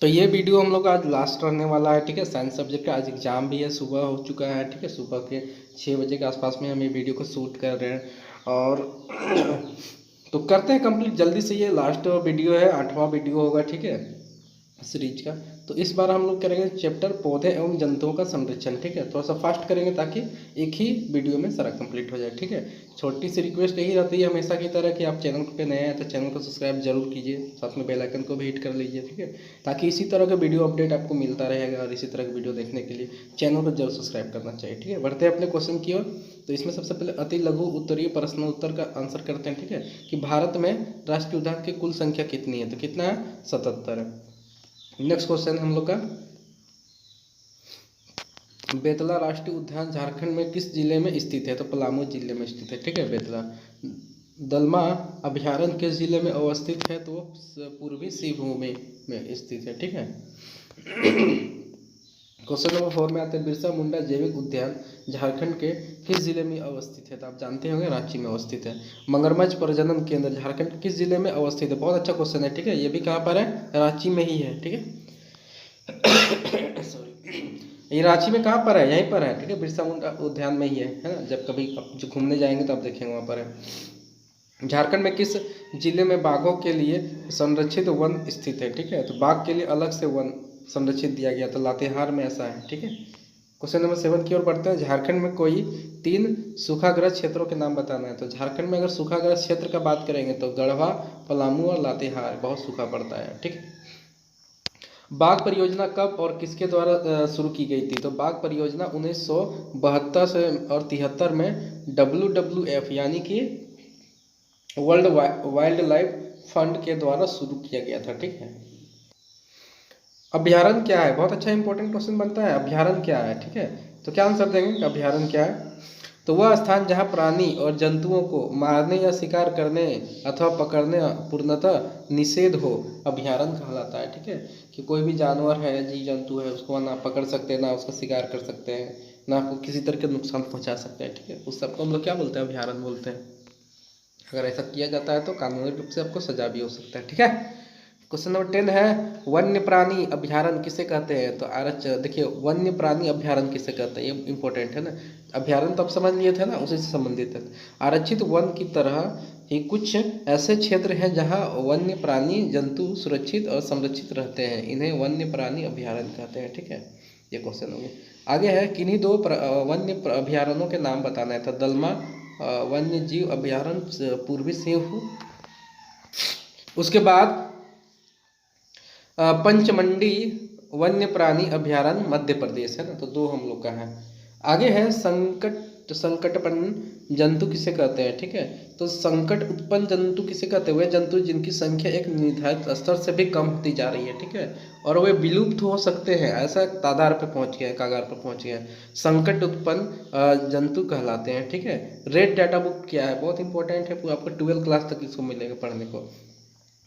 तो ये वीडियो हम लोग आज लास्ट रहने वाला है, ठीक है। साइंस सब्जेक्ट का आज एग्जाम भी है, सुबह हो चुका है, ठीक है। सुबह के 6 बजे के आसपास में हम ये वीडियो को शूट कर रहे हैं और तो करते हैं कंप्लीट जल्दी से। ये लास्ट वीडियो है, 8वां वीडियो होगा, ठीक है, सीरीज का। तो इस बार हम लोग करेंगे चैप्टर पौधे एवं जंतुओं का संरक्षण, ठीक है। थोड़ा सा फास्ट करेंगे ताकि एक ही वीडियो में सारा कंप्लीट हो जाए, ठीक है। छोटी सी रिक्वेस्ट यही रहती है हमेशा की तरह कि आप चैनल पे नए हैं तो चैनल को सब्सक्राइब जरूर कीजिए, साथ में बेल आइकन को भी हिट कर लीजिए, ठीक है, ताकि इसी तरह का वीडियो अपडेट आपको मिलता रहेगा। और इसी तरह की वीडियो देखने के लिए चैनल को जरूर सब्सक्राइब करना चाहिए, ठीक है। बढ़ते हैं अपने क्वेश्चन की ओर। तो इसमें सबसे पहले अति लघु उत्तरीय प्रश्न उत्तर का आंसर करते हैं, ठीक है, कि भारत में राष्ट्रीय उद्यान की कुल संख्या कितनी है? तो कितना है? 77 है। नेक्स्ट क्वेश्चन हम लोग का, बेतला राष्ट्रीय उद्यान झारखंड में किस जिले में स्थित है? तो पलामू जिले में स्थित है, ठीक है, बेतला। दलमा अभ्यारण्य किस जिले में अवस्थित है? तो वो पूर्वी सिंहभूम में स्थित है, ठीक है। क्वेश्चन नंबर 4 में आते हैं, बिरसा मुंडा जैविक उद्यान झारखंड के किस जिले में अवस्थित है? तो आप जानते होंगे रांची में अवस्थित है। मगरमच्छ प्रजनन केंद्र झारखंड किस जिले में अवस्थित है? बहुत अच्छा क्वेश्चन है, ठीक है। ये भी कहाँ पर है? रांची में ही है, ठीक है। सॉरी, ये रांची में कहाँ पर है? यहीं पर है, ठीक है, बिरसा मुंडा उद्यान में ही है ना। जब कभी जो घूमने जाएंगे तो आप देखेंगे वहाँ पर है। झारखंड में किस जिले में बाघों के लिए संरक्षित वन स्थित है? ठीक है, तो बाघ के लिए अलग से वन संरक्षित दिया गया, तो लातेहार में ऐसा है, ठीक है। क्वेश्चन नंबर 7 की ओर बढ़ते हैं। झारखंड में कोई 3 सूखाग्रस्त क्षेत्रों के नाम बताना है। तो झारखंड में अगर सूखाग्रस्त क्षेत्र का बात करेंगे तो गढ़वा, पलामू और लातेहार बहुत सूखा पड़ता है, ठीक है। बाघ परियोजना कब और किसके द्वारा शुरू की गई थी? तो बाघ परियोजना 1972 से और 73 में WWF यानी कि वर्ल्ड वाइल्ड लाइफ फंड के द्वारा शुरू किया गया था, ठीक है। अभ्यारण्य क्या है? बहुत अच्छा इंपॉर्टेंट क्वेश्चन बनता है, अभ्यारण्य क्या है, ठीक है। तो क्या आंसर देंगे कि अभ्यारण्य क्या है? तो वह स्थान जहाँ प्राणी और जंतुओं को मारने या शिकार करने अथवा पकड़ने पूर्णतः निषेध हो, अभ्यारण्य कहलाता है, ठीक है। कि कोई भी जानवर है, जीव जंतु है, उसको ना पकड़ सकते हैं, ना उसका शिकार कर सकते हैं, ना आपको किसी तरह के नुकसान पहुंचा सकते हैं, ठीक है। उस सबको हम लोग क्या बोलते हैं? अभ्यारण्य बोलते हैं। अगर ऐसा किया जाता है तो कानूनी रूप से आपको सजा भी हो सकता है, ठीक है। क्वेश्चन नंबर 10 है, वन्य प्राणी अभ्यारण्य किसे कहते हैं? तो आरच देखिए, वन्य प्राणी अभ्यारण्य किसे कहते हैं, ये इंपॉर्टेंट है ना। अभ्यारण्य तो आप समझ लिए थे ना, उसी से संबंधित है। आरक्षित वन की तरह ही कुछ ऐसे क्षेत्र हैं जहां वन्य प्राणी जंतु सुरक्षित और संरक्षित रहते हैं, इन्हें वन्य प्राणी अभ्यारण्य कहते हैं, ठीक है। ये क्वेश्चन हो गया। आगे है, किन्हीं 2 वन्य अभ्यारण्यों के नाम बताना है। तो दलमा वन्य जीव अभ्यारण्य पूर्वी सिंहभूम, उसके बाद पंचमंडी वन्य प्राणी अभ्यारण्य मध्य प्रदेश है ना। तो 2 हम लोग का है। आगे है, संकटपन्न जंतु किसे कहते हैं? ठीक है, तो संकट उत्पन्न जंतु किसे कहते हैं? वे जंतु जिनकी संख्या एक निर्धारित स्तर से भी कम होती जा रही है, ठीक है, और वे विलुप्त हो सकते हैं, ऐसा तादार पे पहुंच गए, कागार पे पहुंच गए, संकट उत्पन्न जंतु कहलाते हैं, ठीक है। रेड डाटा बुक क्या है? बहुत इंपॉर्टेंट है, आपको 12th क्लास तक इसको मिलेगा पढ़ने को।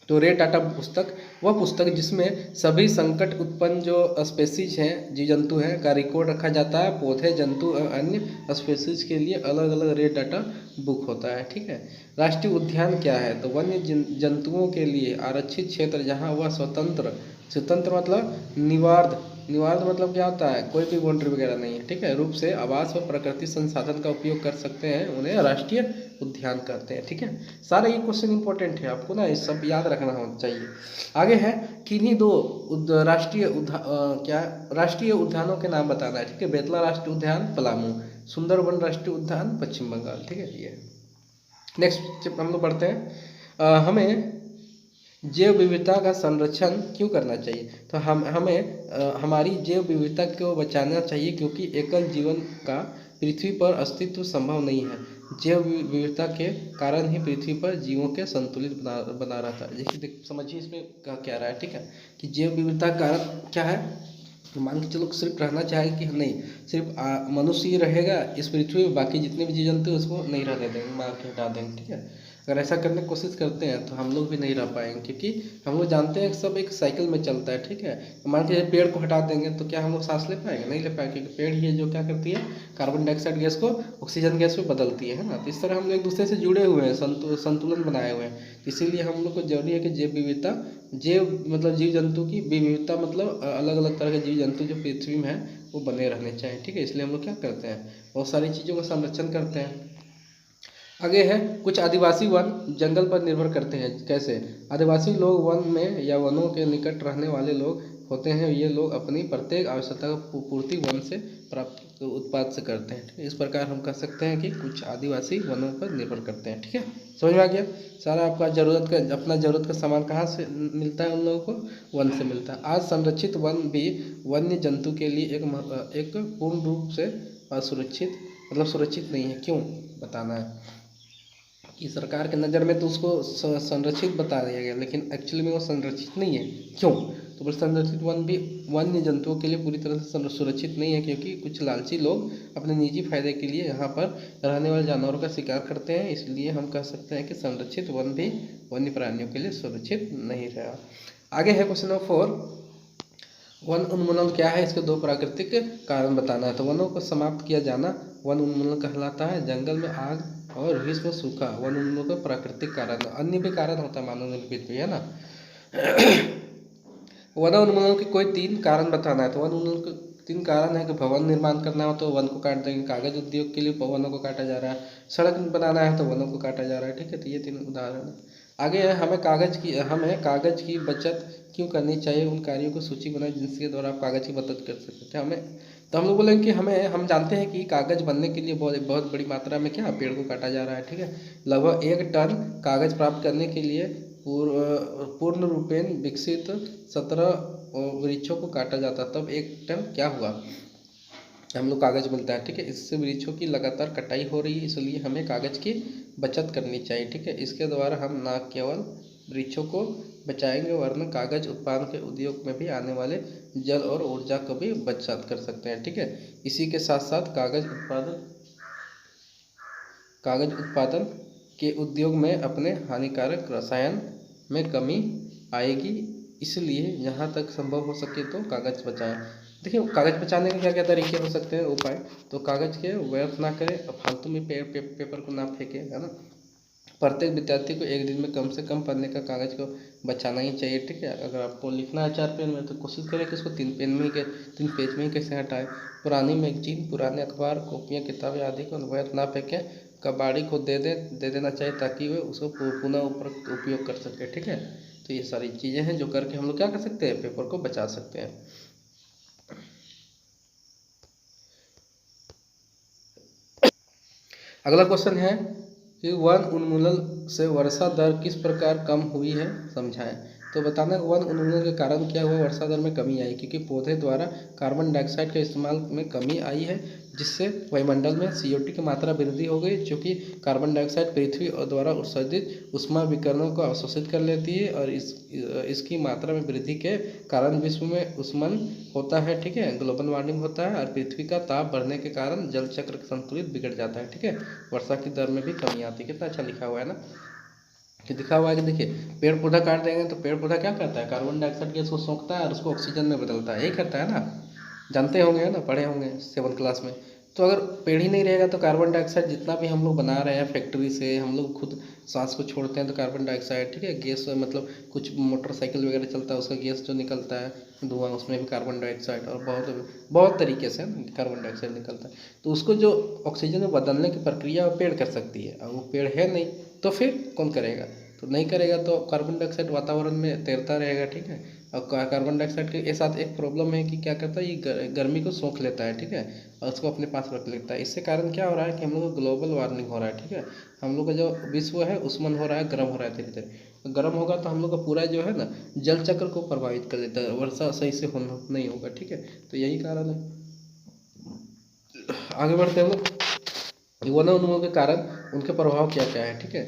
तो रेड डाटा पुस्तक वह पुस्तक जिसमें सभी संकट उत्पन्न जो स्पेसीज हैं, जीव जंतु हैं, का रिकॉर्ड रखा जाता है। पौधे, जंतु और अन्य स्पेसीज के लिए अलग अलग रेड डाटा बुक होता है, ठीक है। राष्ट्रीय उद्यान क्या है? तो वन्य जंतुओं के लिए आरक्षित क्षेत्र जहाँ वह स्वतंत्र, स्वतंत्र मतलब निवार्द, निवार्द मतलब क्या होता है? कोई भी बाउंड्री वगैरह नहीं है, ठीक है, रूप से आवास व प्राकृतिक संसाधन का उपयोग कर सकते हैं, उन्हें राष्ट्रीय उद्यान कहते हैं, ठीक है। सारे ये क्वेश्चन इंपॉर्टेंट है, आपको ना ये सब याद रखना होना चाहिए। आगे है, किन्हीं 2 राष्ट्रीय उद्यानों के नाम बताना है, ठीक है। बेतला राष्ट्रीय उद्यान पलामू, सुंदरवन राष्ट्रीय उद्यान पश्चिम बंगाल, ठीक है। ये नेक्स्ट हम लोग बढ़ते हैं। हमें जैव विविधता का संरक्षण क्यों करना चाहिए? तो हमें हमारी जैव विविधता को बचाना चाहिए, क्योंकि एकल जीवन का पृथ्वी पर अस्तित्व संभव नहीं है। जैव विविधता के कारण ही पृथ्वी पर जीवों के संतुलित बना रहता है। देखिए समझिए इसमें क्या रहा है, ठीक है, कि जैव विविधता का कारण क्या है? तो मान के चलो सिर्फ रहना चाहे कि नहीं, सिर्फ मनुष्य ही रहेगा इस पृथ्वी में, बाकी जितने भी जीव जंतु उसको नहीं रहने देंगे, मार के हटा देंगे, ठीक है। अगर ऐसा करने की कोशिश करते हैं तो हम लोग भी नहीं रह पाएंगे, क्योंकि हम लोग जानते हैं कि सब एक साइकिल में चलता है, ठीक है। मान के पेड़ को हटा देंगे तो क्या हम लोग सांस ले पाएंगे? नहीं ले पाएंगे, क्योंकि पेड़ ही है जो क्या करती है, कार्बन डाइऑक्साइड गैस को ऑक्सीजन गैस में बदलती है ना। तो इस तरह हम लोग एक दूसरे से जुड़े हुए हैं, संतुलन बनाए हुए हैं। इसीलिए हम लोग को जरूरी है कि जैव विविधता, जैव मतलब जीव जंतु की विविधता, मतलब अलग अलग तरह के जीव जंतु जो पृथ्वी में है वो बने रहने चाहिए, ठीक है। इसलिए हम लोग क्या करते हैं, बहुत सारी चीज़ों का संरक्षण करते हैं। आगे है, कुछ आदिवासी वन जंगल पर निर्भर करते हैं। कैसे? आदिवासी लोग वन में या वनों के निकट रहने वाले लोग होते हैं। ये लोग अपनी प्रत्येक आवश्यकता की पूर्ति वन से प्राप्त उत्पाद से करते हैं, ठीक है। इस प्रकार हम कह सकते हैं कि कुछ आदिवासी वनों पर निर्भर करते हैं, ठीक है। समझ में आ गया? सारा आपका ज़रूरत का, अपना ज़रूरत का सामान कहाँ से मिलता है? उन लोगों को वन से मिलता है। आज संरक्षित वन भी वन्य जंतु के लिए एक पूर्ण रूप से असुरक्षित, मतलब सुरक्षित नहीं है। क्यों बताना है कि सरकार के नज़र में तो उसको संरक्षित बता दिया गया, लेकिन एक्चुअली में वो संरक्षित नहीं है। क्यों? तो बोले संरक्षित वन भी वन्य जंतुओं के लिए पूरी तरह से सुरक्षित नहीं है, क्योंकि कुछ लालची लोग अपने निजी फायदे के लिए यहाँ पर रहने वाले जानवरों का शिकार करते हैं। इसलिए हम कह सकते हैं कि संरक्षित वन भी वन्य प्राणियों के लिए सुरक्षित नहीं रहा। आगे है क्वेश्चन नंबर 4, वन उन्मूलन क्या है? इसके दो प्राकृतिक कारण बताना है। तो वनों को समाप्त किया जाना वन उन्मूलन कहलाता है। जंगल में आग और विश्व सूखा वन उन्मूलन का प्राकृतिक कारण है। अन्य भी कारण होता है मानव निर्मित भी, है ना। वन उन्मूलन के कोई 3 कारण बताना है। तो वन उन्मूलन के 3 कारण है कि भवन निर्माण करना हो तो वन को काट देंगे, कागज उद्योग के लिए वनों को काटा जा रहा है, सड़क बनाना है तो वनों को काटा जा रहा है, ठीक है। तो ये 3 उदाहरण है। आगे है, हमें कागज की बचत क्यों करनी चाहिए? उन कार्यों को सूची बनाए जिनके द्वारा आप कागज की बचत कर सकते हैं। हम लोग बोलेंगे कि हम जानते हैं कि कागज बनने के लिए बहुत बहुत बड़ी मात्रा में क्या पेड़ को काटा जा रहा है, ठीक है। लगभग 1 टन कागज प्राप्त करने के लिए पूर्ण रूपेण विकसित 17 वृक्षों को काटा जाता, तब 1 टन क्या हुआ? हम लोग कागज मिलता है, ठीक है। इससे वृक्षों की लगातार कटाई हो रही है, इसलिए हमें कागज की बचत करनी चाहिए, ठीक है। इसके द्वारा हम न केवल वृक्षों को बचाएंगे, वरना कागज उत्पादन के उद्योग में भी आने वाले जल और ऊर्जा को भी बचत कर सकते हैं, ठीक है। इसी के साथ साथ कागज उत्पादन के उद्योग में अपने हानिकारक रसायन में कमी आएगी। इसलिए जहाँ तक संभव हो सके तो कागज बचाएं। देखिए, कागज बचाने के क्या क्या तरीके हो सकते हैं, उपाय। तो कागज के व्यर्थ ना करें, फालतू में पेपर को ना फेंके, है ना। प्रत्येक विद्यार्थी को 1 दिन में कम से कम पन्ने का कागज को बचाना ही चाहिए, ठीक है। अगर आपको लिखना है 4 पेन में तो कोशिश करें कि उसको 3 पेज में ही कैसे हटाएं। पुरानी मैगजीन, पुराने अखबार, कॉपियाँ, किताबें आदि को व्यर्थ ना फेंकें, कबाड़ी को दे देना चाहिए, ताकि वे उसको पुनः उपयोग कर सके, ठीक है। तो ये सारी चीज़ें हैं जो करके हम लोग क्या कर सकते हैं, पेपर को बचा सकते हैं। अगला क्वेश्चन है कि वन उन्मूलन से वर्षा दर किस प्रकार कम हुई है, समझाएं। तो बताना वन उन्मूलन के कारण क्या हुआ, वर्षा दर में कमी आई, क्योंकि पौधे द्वारा कार्बन डाइऑक्साइड के इस्तेमाल में कमी आई है, जिससे वायुमंडल में CO2 की मात्रा वृद्धि हो गई। चूँकि कार्बन डाइऑक्साइड पृथ्वी और द्वारा उत्सर्जित उष्मा विकिरणों को अवशोषित कर लेती है, और इसकी मात्रा में वृद्धि के कारण विश्व में उष्मन होता है, ठीक है। ग्लोबल वार्मिंग होता है, और पृथ्वी का ताप बढ़ने के कारण जल चक्र संतुलित बिगड़ जाता है, ठीक है। वर्षा की दर में भी कमी आती है। कितना अच्छा लिखा हुआ है ना, कि लिखा हुआ है कि देखिए, पेड़ पौधा काट देंगे तो पेड़ पौधा क्या करता है, कार्बन डाइऑक्साइड गैस को सोखता है और उसको ऑक्सीजन में बदलता है, यही करता है ना। जानते होंगे, है ना, पढ़े होंगे 7th क्लास में। तो अगर पेड़ ही नहीं रहेगा तो कार्बन डाइऑक्साइड जितना भी हम लोग बना रहे हैं फैक्ट्री से, हम लोग खुद सांस को छोड़ते हैं तो कार्बन डाइऑक्साइड, ठीक है, गैस, मतलब कुछ मोटरसाइकिल वगैरह चलता है उसका गैस जो निकलता है धुआं, उसमें भी कार्बन डाइऑक्साइड और बहुत बहुत तरीके से कार्बन डाइऑक्साइड निकलता है। तो उसको जो ऑक्सीजन में बदलने की प्रक्रिया वो पेड़ कर सकती है, और वो पेड़ है नहीं तो फिर कौन करेगा? तो नहीं करेगा तो कार्बन डाइऑक्साइड वातावरण में तैरता रहेगा, ठीक है। और कार्बन डाइऑक्साइड के साथ एक प्रॉब्लम है कि क्या करता है, ये गर्मी को सोख लेता है, ठीक है, और उसको अपने पास रख लेता है। इससे कारण क्या हो रहा है कि हम लोग को ग्लोबल वार्मिंग हो रहा है, ठीक है। हम लोग का जो विश्व है उष्मन हो रहा है, गर्म हो रहा है धीरे धीरे। तो गर्म होगा तो हम लोग का पूरा जो है ना जल चक्र को प्रभावित कर देता है, वर्षा सही से नहीं होगा, ठीक है। तो यही कारण है। आगे बढ़ते हैं लोग, वन उन्मूलन के कारण उनके प्रभाव क्या क्या है, ठीक है।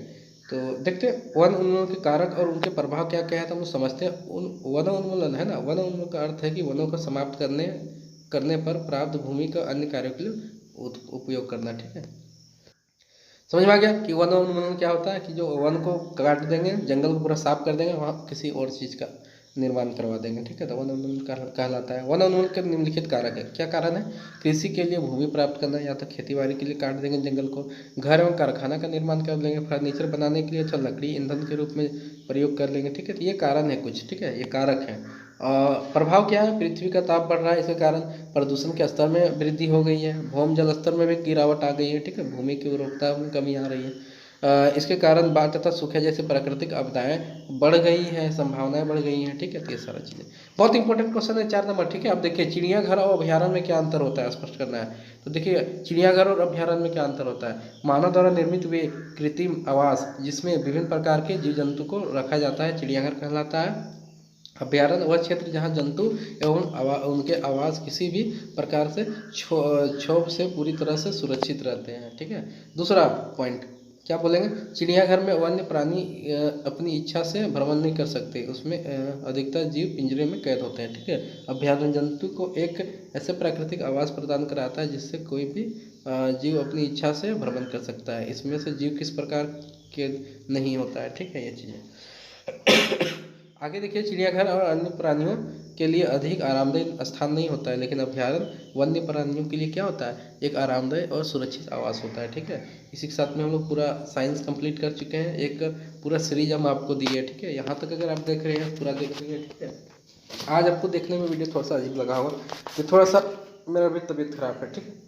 तो देखते हैं वन उन्मूलन के कारक और उनके प्रभाव क्या क्या है, तो हम लोग समझते हैं। वन उन्मूलन है ना, वन उन्मूलन का अर्थ है कि वनों को समाप्त करने पर प्राप्त भूमि का अन्य कार्यों के लिए उपयोग करना, ठीक है। समझ में आ गया कि वन उन्मूलन क्या होता है कि जो वन को काट देंगे, जंगल को पूरा साफ कर देंगे, वहाँ किसी और चीज़ का निर्माण करवा देंगे, ठीक है। तो वन उन्मूलन कहलाता है। वन उन्मूलन के निम्नलिखित कारक है। क्या कारण है? कृषि के लिए भूमि प्राप्त करना, या तो खेती बाड़ी के लिए काट देंगे जंगल को, घर एवं कारखाना का निर्माण कर लेंगे, फर्नीचर बनाने के लिए अच्छा लकड़ी ईंधन के रूप में प्रयोग कर लेंगे, ठीक है। तो ये कारण है कुछ, ठीक है, ये कारक है। प्रभाव क्या है? पृथ्वी का ताप बढ़ रहा है, इसके कारण प्रदूषण के स्तर में वृद्धि हो गई है, भूमि जल स्तर में भी गिरावट आ गई है, ठीक है, भूमि की उर्वरकता में कमी आ रही है। इसके कारण बाढ़ तथा सूखे जैसे प्राकृतिक आपदाएं बढ़ गई हैं, संभावनाएं बढ़ गई हैं, ठीक है। तो ये सारा चीज़ें बहुत इंपॉर्टेंट क्वेश्चन है 4 नंबर, ठीक है। अब देखिए चिड़ियाघर और अभ्यारण्य में क्या अंतर होता है, स्पष्ट करना है। तो देखिए चिड़ियाघर और अभ्यारण्य में क्या अंतर होता है। मानव द्वारा निर्मित वे कृत्रिम आवास जिसमें विभिन्न प्रकार के जीव जंतु को रखा जाता है, चिड़ियाघर कहलाता है। अभ्यारण्य वह क्षेत्र जहाँ जंतु एवं उनके आवास किसी भी प्रकार से क्षोभ से पूरी तरह से सुरक्षित रहते हैं, ठीक है। दूसरा पॉइंट क्या बोलेंगे? चिड़ियाघर में वन्य प्राणी अपनी इच्छा से भ्रमण नहीं कर सकते, उसमें अधिकतर जीव पिंजरे में कैद होते हैं, ठीक है। अभ्यारण्य जंतु को एक ऐसे प्राकृतिक आवास प्रदान कराता है जिससे कोई भी जीव अपनी इच्छा से भ्रमण कर सकता है। इसमें से जीव किस प्रकार के नहीं होता है, ठीक है, ये चीज़ें। आगे देखिए चिड़ियाघर और अन्य प्राणियों के लिए अधिक आरामदायक स्थान नहीं होता है, लेकिन अभ्यारण्य वन्य प्राणियों के लिए क्या होता है? एक आरामदायक और सुरक्षित आवास होता है, ठीक है। इसी के साथ में हम लोग पूरा साइंस कंप्लीट कर चुके हैं, एक पूरा सीरीज हम आपको दी है, ठीक है। यहाँ तक अगर आप देख रहे हैं, पूरा देख रहे हैं, ठीक है। आज आपको देखने में वीडियो थोड़ा सा अजीब लगा होगा, कि थोड़ा सा मेरा भी तबीयत खराब है, ठीक है,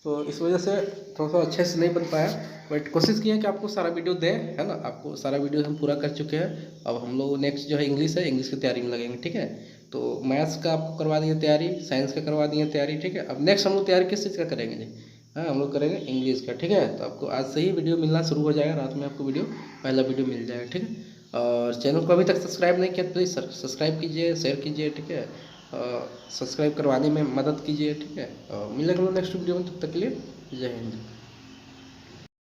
तो इस वजह से थोड़ा सा अच्छे से नहीं बन पाया, बट कोशिश की है कि आपको सारा वीडियो दें, है ना। आपको सारा वीडियो हम पूरा कर चुके हैं। अब हम लोग नेक्स्ट जो है इंग्लिश है, इंग्लिश की तैयारी में लगेंगे, ठीक है। तो मैथ्स का आपको करवा दिए तैयारी, साइंस का करवा दिए तैयारी, ठीक है। अब नेक्स्ट हम लोग तैयारी किस चीज़ का करेंगे जी? हाँ, हम लोग करेंगे इंग्लिश का, ठीक है। तो आपको आज से ही वीडियो मिलना शुरू हो जाएगा, रात में आपको वीडियो पहला वीडियो मिल जाएगा, ठीक है। और चैनल को अभी तक सब्सक्राइब नहीं किया तो प्लीज़ सब्सक्राइब कीजिए, शेयर कीजिए, ठीक है। सब्सक्राइब करवाने में मदद कीजिए, ठीक है। मिलेंगे हम लोग नेक्स्ट वीडियो में, तब तक के लिए जय हिंद।